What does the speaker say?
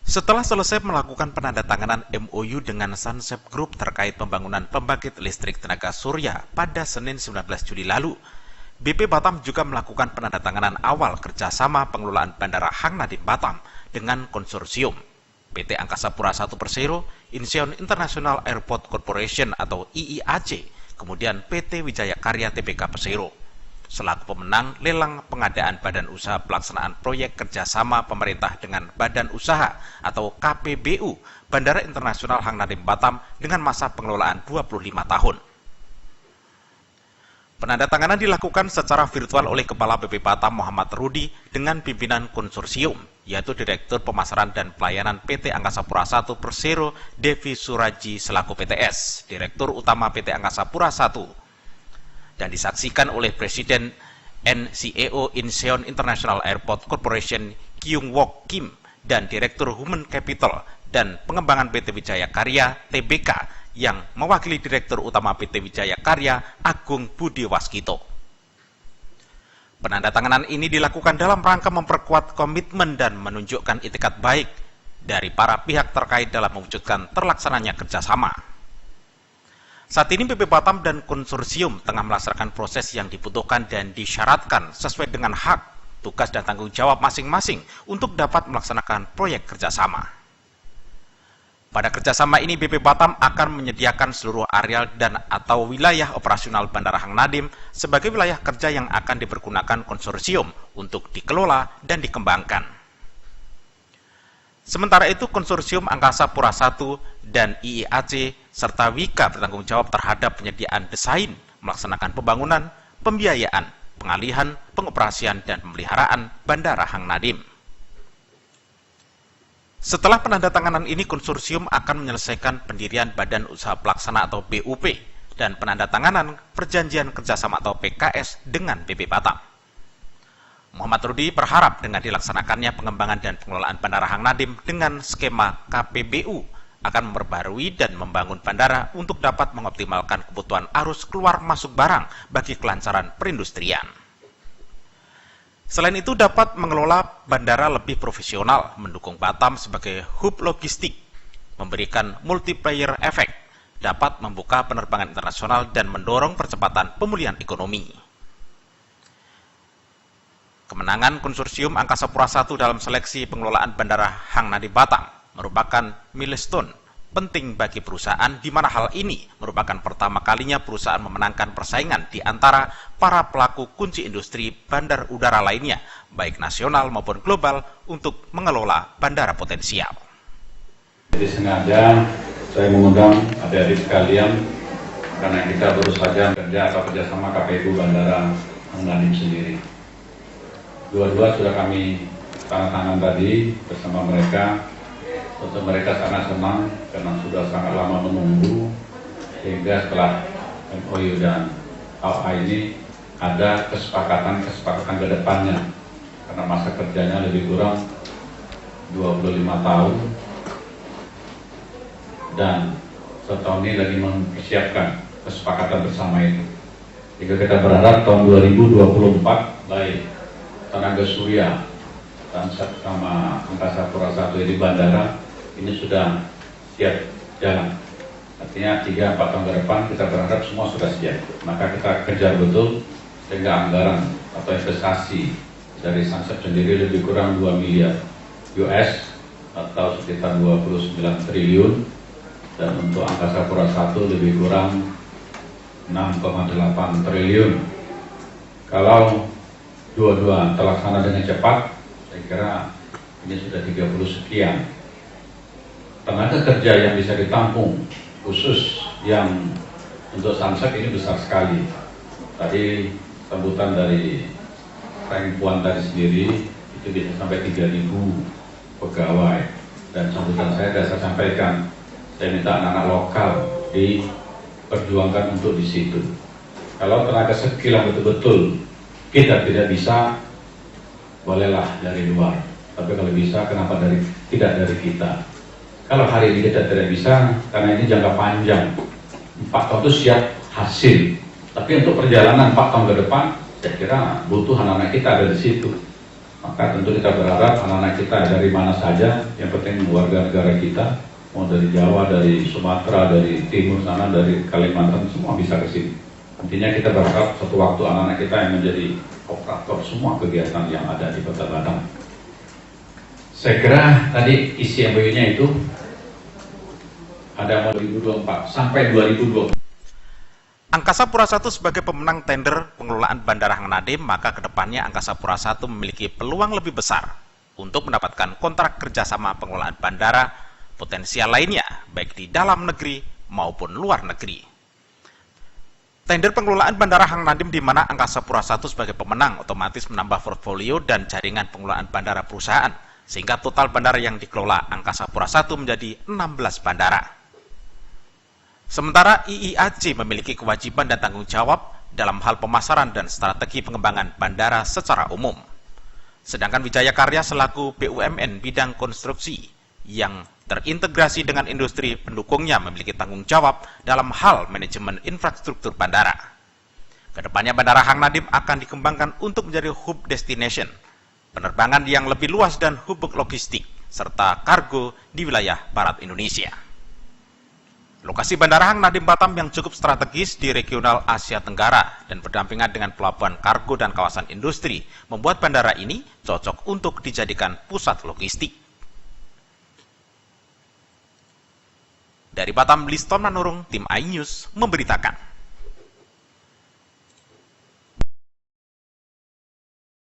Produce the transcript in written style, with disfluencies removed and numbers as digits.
Setelah selesai melakukan penandatanganan MOU dengan Sunsep Group terkait pembangunan pembangkit listrik tenaga surya pada Senin 19 Juli lalu, BP Batam juga melakukan penandatanganan awal kerjasama pengelolaan Bandara Hang Nadiem Batam dengan konsorsium PT Angkasa Pura I Persero, Incheon International Airport Corporation atau IIAC, kemudian PT Wijaya Karya Tbk Persero, selaku pemenang lelang pengadaan Badan Usaha Pelaksanaan Proyek Kerjasama Pemerintah dengan Badan Usaha atau KPBU Bandara Internasional Hang Nadiem Batam dengan masa pengelolaan 25 tahun. Penandatanganan dilakukan secara virtual oleh Kepala BP Batam Muhammad Rudi dengan pimpinan konsorsium, yaitu Direktur Pemasaran dan Pelayanan PT Angkasa Pura I Persero Devi Suraji selaku PTS, Direktur Utama PT Angkasa Pura I, dan disaksikan oleh Presiden NCEO Incheon International Airport Corporation Kyung Wok Kim dan Direktur Human Capital dan Pengembangan PT Wijaya Karya Tbk yang mewakili Direktur Utama PT Wijaya Karya Agung Budi Waskito. Penandatanganan ini dilakukan dalam rangka memperkuat komitmen dan menunjukkan itikat baik dari para pihak terkait dalam mewujudkan terlaksananya kerjasama. Saat ini BP Batam dan konsorsium tengah melaksanakan proses yang dibutuhkan dan disyaratkan sesuai dengan hak, tugas, dan tanggung jawab masing-masing untuk dapat melaksanakan proyek kerjasama. Pada kerjasama ini, BP Batam akan menyediakan seluruh areal dan atau wilayah operasional Bandara Hang Nadiem sebagai wilayah kerja yang akan dipergunakan konsorsium untuk dikelola dan dikembangkan. Sementara itu, konsorsium Angkasa Pura I dan IIAC serta Wika bertanggung jawab terhadap penyediaan desain, melaksanakan pembangunan, pembiayaan, pengalihan, pengoperasian, dan pemeliharaan Bandara Hang Nadiem. Setelah penandatanganan ini, konsorsium akan menyelesaikan pendirian Badan Usaha Pelaksana atau BUP dan penandatanganan perjanjian kerjasama atau PKS dengan BP Batam. Muhammad Rudi berharap dengan dilaksanakannya pengembangan dan pengelolaan Bandara Hang Nadiem dengan skema KPBU akan memperbarui dan membangun bandara untuk dapat mengoptimalkan kebutuhan arus keluar masuk barang bagi kelancaran perindustrian. Selain itu, dapat mengelola bandara lebih profesional, mendukung Batam sebagai hub logistik, memberikan multiplier efek, dapat membuka penerbangan internasional dan mendorong percepatan pemulihan ekonomi. Kemenangan konsorsium Angkasa Pura I dalam seleksi pengelolaan Bandara Hang Nadiem Batam merupakan milestone penting bagi perusahaan, di mana hal ini merupakan pertama kalinya perusahaan memenangkan persaingan di antara para pelaku kunci industri bandar udara lainnya, baik nasional maupun global, untuk mengelola bandara potensial. Jadi sengaja saya mengundang adik-adik sekalian karena kita baru saja kerjasama KPBU Bandara Hang Nadiem sendiri. Dua-dua sudah kami tanda tangan tadi bersama mereka. Tentu mereka sangat senang karena sudah sangat lama menunggu, sehingga setelah MOU dan KOA ini ada kesepakatan ke depannya, karena masa kerjanya lebih kurang 25 tahun dan setahun ini lagi mempersiapkan kesepakatan bersama itu. Jika kita berharap tahun 2024 baik tenaga surya dan sama Angkasa Pura I di bandara ini sudah siap jalan. Artinya 3-4 tahun ke depan kita berharap semua sudah siap. Maka kita kejar betul sehingga anggaran atau investasi dari Sunsep sendiri lebih kurang 2 miliar US atau sekitar 29 triliun, dan untuk Angkasa Pura I lebih kurang 6,8 triliun. Kalau dua-dua terlaksana dengan cepat, saya kira ini sudah 30 sekian tenaga kerja yang bisa ditampung, khusus yang untuk Sunsep ini besar sekali. Tadi sambutan dari Frank Puan tadi sendiri itu bisa sampai 3.000 pegawai, dan sambutan saya sampaikan, saya minta anak-anak lokal diperjuangkan untuk di situ. Kalau tenaga skill yang betul-betul kita tidak bisa, bolehlah dari luar. Tapi kalau bisa, kenapa tidak dari kita? Kalau hari ini kita tidak bisa, karena ini jangka panjang, 4 tahun itu siap hasil. Tapi untuk perjalanan 4 tahun ke depan, saya kira butuh anak-anak kita ada di situ. Maka tentu kita berharap anak-anak kita dari mana saja, yang penting warga negara kita, mau dari Jawa, dari Sumatera, dari Timur sana, dari Kalimantan, semua bisa ke sini. Intinya kita berharap suatu waktu anak-anak kita yang menjadi operator semua kegiatan yang ada di Kota Batam. Saya kira tadi isi MOU-nya itu ada 2024 sampai 2020. Angkasa Pura I sebagai pemenang tender pengelolaan Bandara Hang Nadiem, maka kedepannya Angkasa Pura I memiliki peluang lebih besar untuk mendapatkan kontrak kerjasama pengelolaan bandara potensial lainnya, baik di dalam negeri maupun luar negeri. Tender pengelolaan Bandara Hang Nadiem di mana Angkasa Pura I sebagai pemenang otomatis menambah portfolio dan jaringan pengelolaan bandara perusahaan, sehingga total bandara yang dikelola Angkasa Pura I menjadi 16 bandara. Sementara IIAC memiliki kewajiban dan tanggung jawab dalam hal pemasaran dan strategi pengembangan bandara secara umum. Sedangkan Wijaya Karya selaku BUMN bidang konstruksi yang terintegrasi dengan industri pendukungnya memiliki tanggung jawab dalam hal manajemen infrastruktur bandara. Kedepannya Bandara Hang Nadiem akan dikembangkan untuk menjadi hub destination, penerbangan yang lebih luas dan hub logistik, serta kargo di wilayah barat Indonesia. Lokasi Bandara Hang Nadiem Batam yang cukup strategis di regional Asia Tenggara dan berdampingan dengan pelabuhan kargo dan kawasan industri membuat bandara ini cocok untuk dijadikan pusat logistik. Dari Batam, Liston Manurung, tim iNews memberitakan.